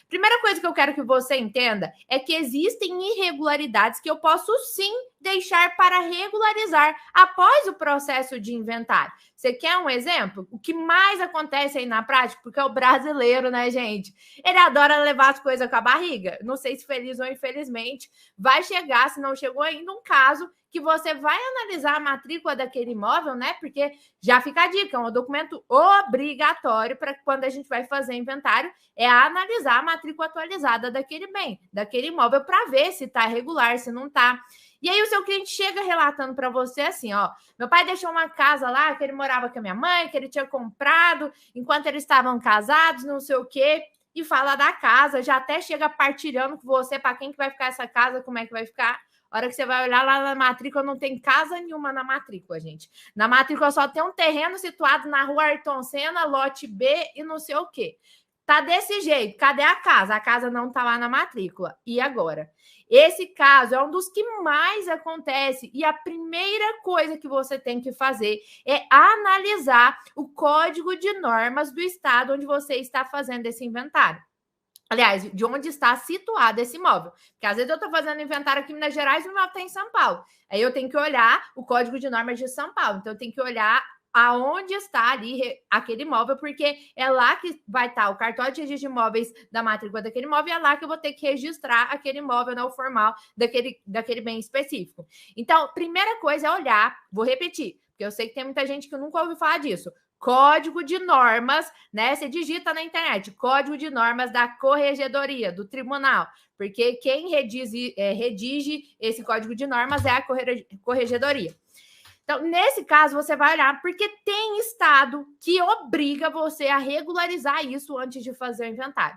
Primeira coisa que eu quero que você entenda é que existem irregularidades que eu posso sim deixar para regularizar após o processo de inventário. Você quer um exemplo? O que mais acontece aí na prática, porque é o brasileiro, né, gente? Ele adora levar as coisas com a barriga. Não sei se feliz ou infelizmente, vai chegar, se não chegou ainda, um caso que você vai analisar a matrícula daquele imóvel, né? Porque já fica a dica, é um documento obrigatório para quando a gente vai fazer inventário, é analisar a matrícula atualizada daquele bem, daquele imóvel, para ver se está regular, se não está. E aí o seu cliente chega relatando para você assim, ó, meu pai deixou uma casa lá, que ele morava com a minha mãe, que ele tinha comprado enquanto eles estavam casados, não sei o quê, e fala da casa, já até chega partilhando com você para quem que vai ficar essa casa, como é que vai ficar. A hora que você vai olhar lá na matrícula, não tem casa nenhuma na matrícula, gente. Na matrícula só tem um terreno situado na rua Ayrton Senna, lote B e não sei o quê. Tá desse jeito. Cadê a casa? A casa não tá lá na matrícula. E agora? Esse caso é um dos que mais acontece. E a primeira coisa que você tem que fazer é analisar o código de normas do estado onde você está fazendo esse inventário. Aliás, de onde está situado esse imóvel. Porque às vezes eu estou fazendo inventário aqui em Minas Gerais e o imóvel está em São Paulo. Aí eu tenho que olhar o código de normas de São Paulo. Então eu tenho que olhar aonde está ali aquele imóvel, porque é lá que vai estar o cartório de registro de imóveis da matrícula daquele imóvel, e é lá que eu vou ter que registrar aquele imóvel, né, o formal daquele bem específico. Então, primeira coisa é olhar, vou repetir, porque eu sei que tem muita gente que nunca ouviu falar disso. Código de normas, né? Você digita na internet, código de normas da corregedoria, do tribunal, porque quem redige esse código de normas é a corregedoria. Então, nesse caso, você vai olhar, porque tem estado que obriga você a regularizar isso antes de fazer o inventário.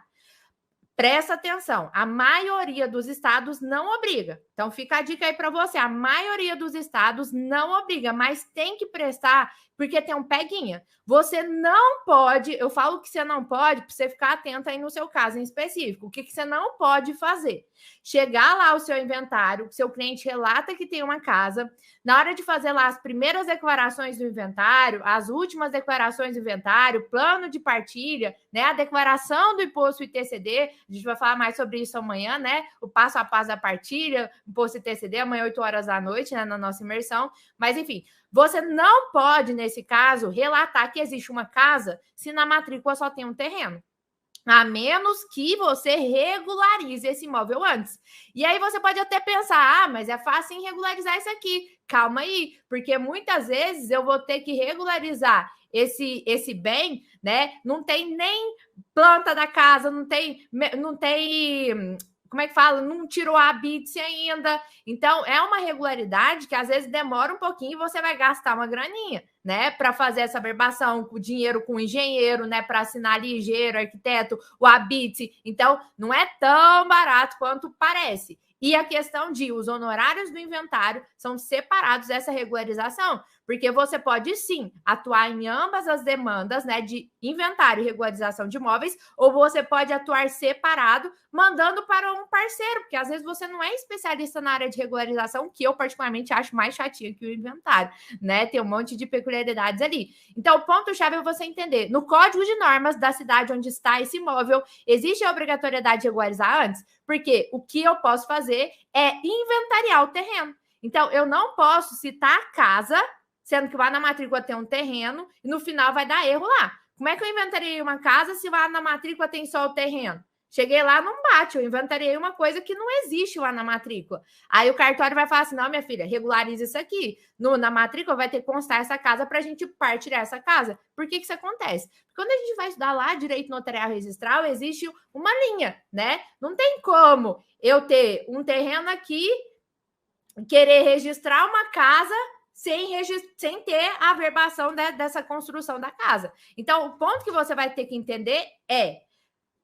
Presta atenção, a maioria dos estados não obriga. Então, fica a dica aí para você, a maioria dos estados não obriga, mas tem que prestar, porque tem um peguinha. Você não pode, eu falo que você não pode, para você ficar atento aí no seu caso em específico. O que você não pode fazer? Chegar lá o seu inventário, o seu cliente relata que tem uma casa, na hora de fazer lá as primeiras declarações do inventário, as últimas declarações do inventário, plano de partilha, né, a declaração do imposto ITCD, a gente vai falar mais sobre isso amanhã, né, o passo a passo da partilha, imposto ITCD, amanhã 8 horas da noite, né, na nossa imersão, mas enfim, você não pode, nesse caso, relatar que existe uma casa se na matrícula só tem um terreno. A menos que você regularize esse imóvel antes. E aí você pode até pensar, mas é fácil regularizar isso aqui. Calma aí, porque muitas vezes eu vou ter que regularizar esse bem, né? Não tem nem planta da casa, não tem como é que fala? Não tirou a habite ainda. Então, é uma regularidade que às vezes demora um pouquinho e você vai gastar uma graninha, né? Para fazer essa verbação, com dinheiro com o engenheiro, né? Para assinar ali, engenheiro, arquiteto, o habite. Então, não é tão barato quanto parece. E a questão de os honorários do inventário são separados dessa regularização, porque você pode sim atuar em ambas as demandas, né, de inventário e regularização de imóveis, ou você pode atuar separado, mandando para um parceiro, porque às vezes você não é especialista na área de regularização, que eu particularmente acho mais chatinho que o inventário, né? Tem um monte de peculiaridades ali. Então, o ponto-chave é você entender, no código de normas da cidade onde está esse imóvel, existe a obrigatoriedade de regularizar antes? Porque o que eu posso fazer é inventariar o terreno. Então, eu não posso citar a casa, sendo que lá na matrícula tem um terreno, e no final vai dar erro lá. Como é que eu inventariei uma casa se lá na matrícula tem só o terreno? Cheguei lá, não bate, eu inventariei uma coisa que não existe lá na matrícula. Aí o cartório vai falar assim, não, minha filha, regulariza isso aqui. Na matrícula vai ter que constar essa casa para a gente partilhar essa casa. Por que isso acontece? Porque quando a gente vai estudar lá direito notarial registral, existe uma linha, né? Não tem como eu ter um terreno aqui, querer registrar uma casa sem ter a verbação dessa construção da casa. Então, o ponto que você vai ter que entender é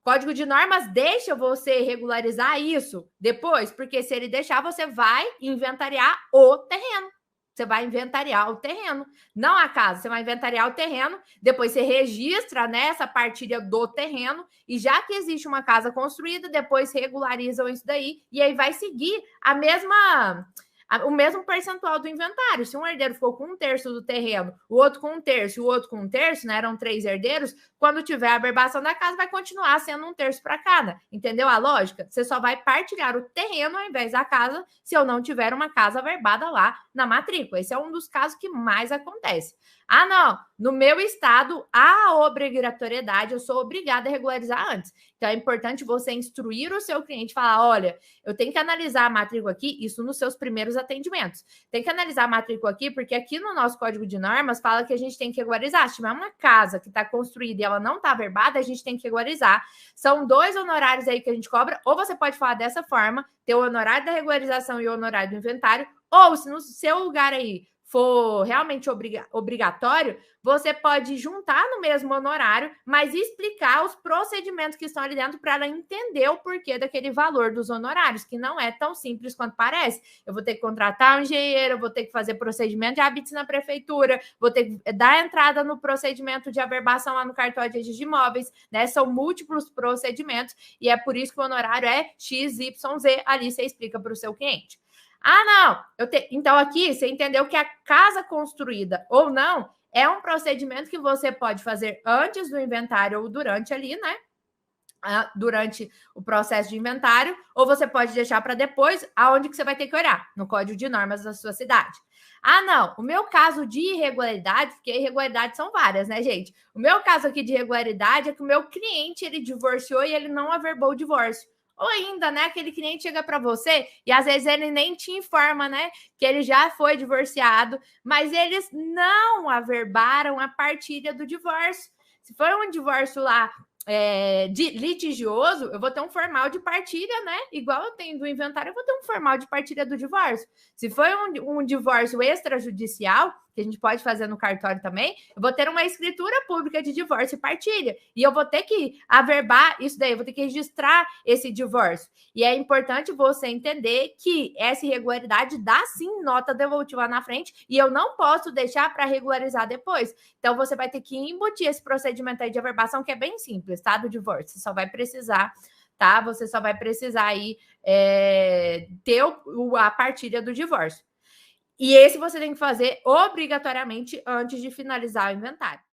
Código de normas deixa você regularizar isso depois, porque se ele deixar, você vai inventariar o terreno. Você vai inventariar o terreno, não a casa. Você vai inventariar o terreno, depois você registra nessa partilha do terreno, e já que existe uma casa construída, depois regularizam isso daí, e aí vai seguir a mesma o mesmo percentual do inventário. Se um herdeiro ficou com 1/3 do terreno, o outro com 1/3 e o outro com 1/3, né? Eram 3 herdeiros, quando tiver a averbação da casa, vai continuar sendo 1/3 para cada. Entendeu a lógica? Você só vai partilhar o terreno ao invés da casa se eu não tiver uma casa averbada lá na matrícula. Esse é um dos casos que mais acontece. Ah, não, no meu estado, há obrigatoriedade, eu sou obrigada a regularizar antes. Então, é importante você instruir o seu cliente, falar, olha, eu tenho que analisar a matrícula aqui, isso nos seus primeiros atendimentos. Tem que analisar a matrícula aqui, porque aqui no nosso Código de Normas fala que a gente tem que regularizar. Se tiver uma casa que está construída e ela não está averbada, a gente tem que regularizar. São 2 honorários aí que a gente cobra, ou você pode falar dessa forma, ter o honorário da regularização e o honorário do inventário, ou se no seu lugar aí for realmente obrigatório, você pode juntar no mesmo honorário, mas explicar os procedimentos que estão ali dentro para ela entender o porquê daquele valor dos honorários, que não é tão simples quanto parece. Eu vou ter que contratar um engenheiro, eu vou ter que fazer procedimento de hábitos na prefeitura, vou ter que dar entrada no procedimento de averbação lá no cartório de registro de imóveis, né? São múltiplos procedimentos e é por isso que o honorário é XYZ, ali você explica para o seu cliente. Ah, não, então aqui você entendeu que a casa construída ou não é um procedimento que você pode fazer antes do inventário ou durante ali, né? Durante o processo de inventário, ou você pode deixar para depois, aonde que você vai ter que olhar? No Código de Normas da sua cidade. Ah, não, o meu caso de irregularidade, porque irregularidades são várias, né, gente? O meu caso aqui de irregularidade é que o meu cliente, ele divorciou e ele não averbou o divórcio. Ou ainda, né, aquele cliente chega para você e às vezes ele nem te informa, né, que ele já foi divorciado, mas eles não averbaram a partilha do divórcio. Se for um divórcio lá litigioso, eu vou ter um formal de partilha, né? Igual eu tenho do inventário, eu vou ter um formal de partilha do divórcio. Se for um divórcio extrajudicial, que a gente pode fazer no cartório também, eu vou ter uma escritura pública de divórcio e partilha. E eu vou ter que averbar isso daí, eu vou ter que registrar esse divórcio. E é importante você entender que essa irregularidade dá sim nota devolutiva lá na frente e eu não posso deixar para regularizar depois. Então, você vai ter que embutir esse procedimento aí de averbação, que é bem simples, tá? Do divórcio. Você só vai precisar, tá? Você só vai precisar aí ter a partilha do divórcio. E esse você tem que fazer obrigatoriamente antes de finalizar o inventário.